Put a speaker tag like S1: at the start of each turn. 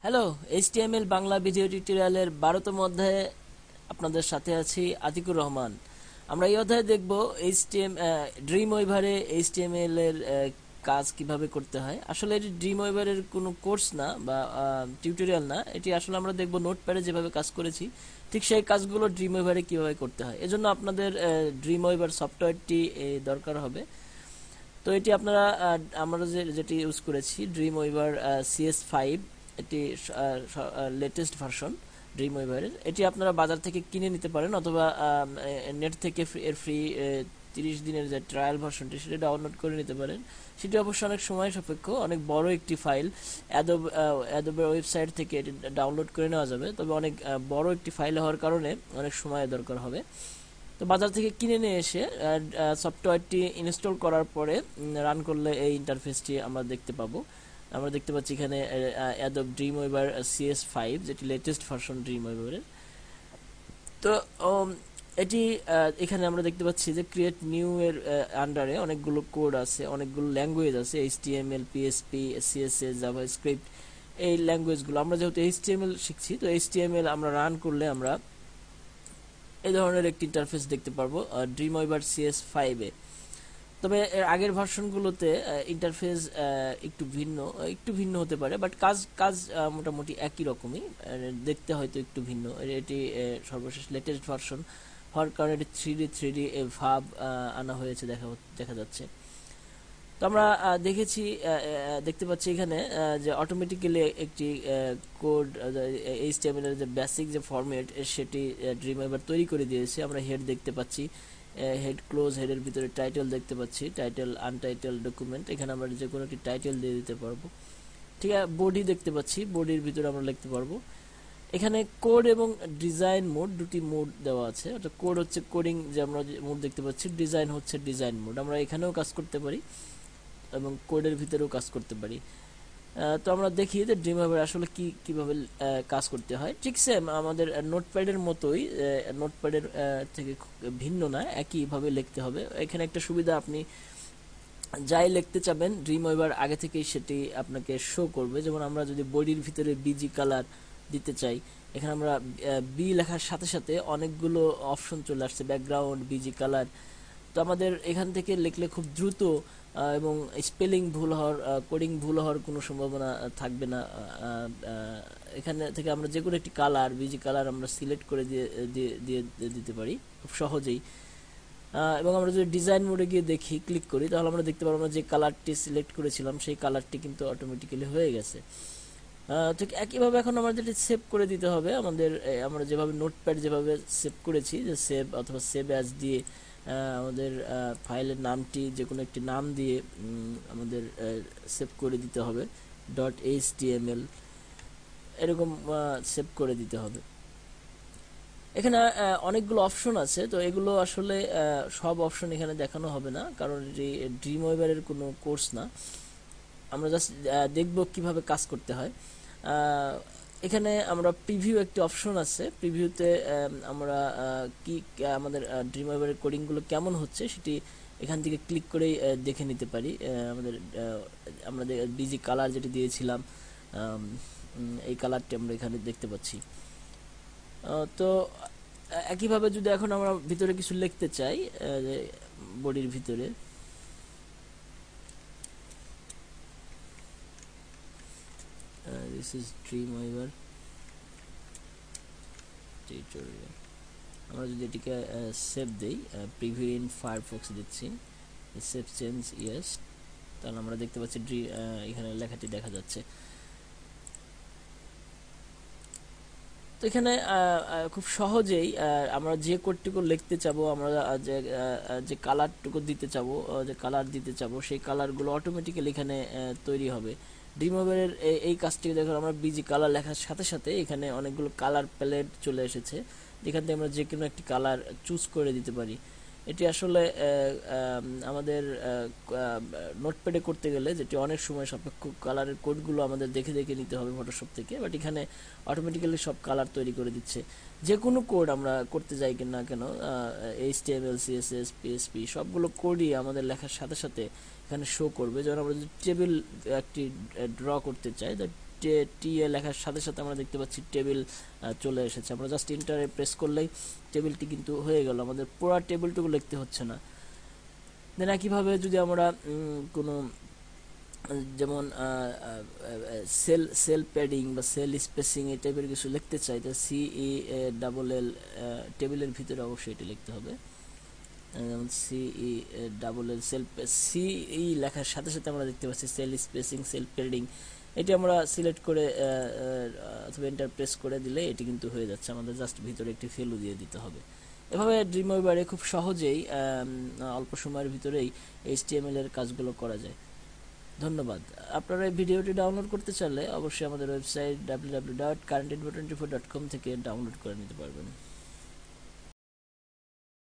S1: Hello, HTML Bangla video টিউটোরিয়ালের 12তম অধ্যায়ে আপনাদের সাথে আছি আতিকুর রহমান। আমরা এই অধ্যায়ে দেখব এইচটিএম ড্রিম ওয়েভারে এইচটিএমএল এর কাজ কিভাবে করতে হয়। আসলে এটি ড্রিম ওয়েভারের কোনো কোর্স না বা টিউটোরিয়াল না, এটি আসলে আমরা দেখব নোটপ্যাডে যেভাবে কাজ করেছি ঠিক সেই কাজগুলো ড্রিম ওয়েভারে কিভাবে করতে হয়। এজন্য আপনাদের ড্রিম ওয়েভার সফটওয়্যারটি দরকার হবে। তো এটি আপনারা আমরা যেটি ইউজ করেছি ড্রিম ওয়েভার CS5, এটি লেটেস্ট ভার্সন ড্রিম ওয়েভারের। এটি আপনারা বাজার থেকে কিনে নিতে পারেন অথবা নেট থেকে এর ফ্রি 30 দিনের যে ট্রায়াল ভার্সনটি সেটা ডাউনলোড করে নিতে পারেন। সেটি অবশ্য অনেক সময় সাপেক্ষ, অনেক বড় একটি ফাইল। অ্যাডোবের ওয়েবসাইট থেকে এটি ডাউনলোড করে নেওয়া যাবে, তবে অনেক বড় একটি ফাইল হওয়ার কারণে অনেক সময় দরকার হবে। তো বাজার থেকে কিনে নিয়ে এসে সফটওয়্যারটি ইনস্টল করার পরে রান করলে এই ইন্টারফেসটি আমরা দেখতে পাবো। আমরা দেখতে পাচ্ছি এখানে অ্যাডোব ড্রিমওয়েভার CS5, যেটি লেটেস্ট ভার্সন ড্রিমওয়েভারের। তো এটি এখানে আমরা দেখতে পাচ্ছি যে ক্রিয়েট নিউ এর আন্ডারে অনেকগুলো কোড আছে, অনেকগুলো ল্যাঙ্গুয়েজ আছে, HTML, PHP, CSS, জাভাস্ক্রিপ্ট। এই ল্যাঙ্গুয়েজগুলো আমরা যেহেতু HTML শিখছি, তো HTML আমরা রান করলে আমরা এই ধরনের একটি ইন্টারফেস দেখতে পারবো ড্রিমওয়েভার CS5-এ। তবে এর আগের ভার্সনগুলোতে ইন্টারফেস একটু ভিন্ন হতে পারে, বাট কাজ কাজ মোটামুটি একই রকমই। দেখতে হয়তো একটু ভিন্ন। এটি সর্বশেষ লেটেস্ট ভার্সন হওয়ার কারণে এটি থ্রি ডি ভাব আনা হয়েছে দেখা যাচ্ছে। তো আমরা দেখতে পাচ্ছি এখানে যে অটোমেটিক্যালি একটি কোড HTML এর যে বেসিক যে ফরম্যাট সেটি ড্রিমওয়েভার তৈরি করে দিয়েছে। আমরা হেড দেখতে পাচ্ছি, হেড ক্লোজ, হেডের ভিতরে টাইটেল দেখতে পাচ্ছি, টাইটেল আনটাইটেল ডকুমেন্ট। এখানে আমরা যে কোনো একটি টাইটেল দিয়ে দিতে পারবো। ঠিক আছে, বডি দেখতে পাচ্ছি, বডির ভিতরে আমরা লিখতে পারবো। এখানে কোড এবং ডিজাইন মোড, দুটি মোড দেওয়া আছে। অর্থাৎ কোড হচ্ছে কোডিং, যে আমরা মোড দেখতে পাচ্ছি, ডিজাইন হচ্ছে ডিজাইন মোড। আমরা এখানেও কাজ করতে পারি এবং কোডের ভিতরেও কাজ করতে পারি। তো আমরা দেখি যে ড্রিমওয়েভার আসলে কিভাবে কাজ করতে হয়। ঠিক সেম আমাদের নোটপ্যাডের মতোই, নোটপ্যাডের থেকে ভিন্ন না, একইভাবে লিখতে হবে। এখানে একটা সুবিধা, আপনি যাই লিখতে চাবেন ড্রিমওয়েভার আগে থেকেই সেটি আপনাকে শো করবে। যেমন আমরা যদি বডির ভিতরে বিজি কালার দিতে চাই, এখানে আমরা বি লেখার সাথে সাথে অনেকগুলো অপশন চলে আসছে, ব্যাকগ্রাউন্ড, বিজি কালার। তো আমাদের এখান থেকে লিখলে খুব দ্রুত এবং স্পেলিং ভুল হওয়ার, কোডিং ভুল হওয়ার কোনো সম্ভাবনা থাকবে না। এখানে থেকে আমরা যে কোনো একটি কালার, বিজি কালার আমরা সিলেক্ট করে দিয়ে দিতে পারি খুব সহজেই। এবং আমরা যদি ডিজাইন মোডে গিয়ে ক্লিক করি, তাহলে আমরা দেখতে পারবো আমরা যে কালারটি সিলেক্ট করেছিলাম সেই কালারটি কিন্তু অটোমেটিক্যালি হয়ে গেছে। ঠিক একইভাবে এখন আমাদের সেভ করে দিতে হবে। আমরা যেভাবে নোটপ্যাড যেভাবে সেভ করেছি, যে সেভ অথবা সেভ অ্যাজ দিয়ে আমাদের ফাইলের নামটি যে কোনো একটি নাম দিয়ে আমাদের সেভ করে দিতে হবে। .html এরকম সেভ করে দিতে হবে। এখানে অনেকগুলো অপশন আছে, তো এগুলো আসলে সব অপশন এখানে দেখানো হবে না, কারণ এটি ড্রিমওয়েভারের কোনো কোর্স না। আমরা জাস্ট দেখব কিভাবে কাজ করতে হয়। এখানে আমরা প্রিভিউ একটি অপশন আছে, প্রিভিউতে আমরা আমাদের ড্রিমওয়েভারের কোডিংগুলো কেমন হচ্ছে সেটি এখান থেকে ক্লিক করেই দেখে নিতে পারি। আমাদের বিজি কালার যেটি দিয়েছিলাম, এই কালারটি আমরা এখানে দেখতে পাচ্ছি। তো একইভাবে যদি এখন আমরা ভিতরে কিছু লিখতে চাই, বডির ভিতরে, this is Dreamweaver tutorial, আমরা যদি এটিকে সেভ দেই, প্রিভিউ ইন ফায়ারফক্স দিচ্ছি, সেভ চেঞ্জ ইয়েস, তাহলে আমরা দেখতে পাচ্ছি এখানে লেখাটি দেখা যাচ্ছে। তো এখানে খুব সহজেই আমরা যে কোডটুকু লিখতে চাবো, আমরা যে কালারটুকু দিতে চাবো, যে কালার দিতে চাবো, সেই কালারগুলো অটোমেটিক্যালি এখানে তৈরি হবে। ড্রিমওয়েভারের এই কাজটি দেখো, আমরা বিজি কালার লেখার সাথে সাথে এখানে অনেকগুলো কালার প্যালেট চলে এসেছে, যেখান থেকে আমরা যে কোনো একটি কালার চুজ করে দিতে পারি। এটি আসলে আমাদের নোটপ্যাডে করতে গেলে, যেটি অনেক সময় সাপেক্ষ, কালারের কোডগুলো আমাদের দেখে দেখে নিতে হবে ফটোশপ থেকে, বাট এখানে অটোমেটিক্যালি সব কালার তৈরি করে দিচ্ছে। যে কোনো কোড আমরা করতে যাই না কেন, HTML, CSS, PHP সবগুলো কোডই আমাদের লেখার সাথে সাথে এখানে শো করবে। যেমন আমরা যদি টেবিল একটি ড্র করতে চাই, টিএ লেখার সাথে সাথে আমরা দেখতে পাচ্ছি টেবিল চলে এসেছে। আমরা জাস্ট এন্টারে প্রেস করলেই টেবিলটি কিন্তু হয়ে গেল, আমাদের পুরো টেবিলটুকু লিখতে হচ্ছে না। দেন একইভাবে যদি আমরা কোনো যেমন সেল প্যাডিং বা সেল স্পেসিং এই টাইপের কিছু লিখতে চাই, তো সিই ডাবল এল টেবিলের ভিতরে অবশ্যই এটি লিখতে হবে। যেমন সিই ডাবল এল সিই লেখার সাথে সাথে আমরা দেখতে পাচ্ছি সেল স্পেসিং, সেল প্যাডিং, এটি আমরা সিলেক্ট করে অথবা এন্টার প্রেস করে দিলে এটি কিন্তু হয়ে যাচ্ছে। আমাদের জাস্ট ভিতরে একটি ভ্যালু দিয়ে দিতে হবে। এভাবে ড্রিমওয়েভারে খুব সহজেই অল্প সময়ের ভিতরেই HTML এর কাজগুলো করা যায়। ধন্যবাদ। আপনারা এই ভিডিওটি ডাউনলোড করতে চাইলে অবশ্যই আমাদের ওয়েবসাইট www.currentinfo24.com থেকে ডাউনলোড করে নিতে পারবেন।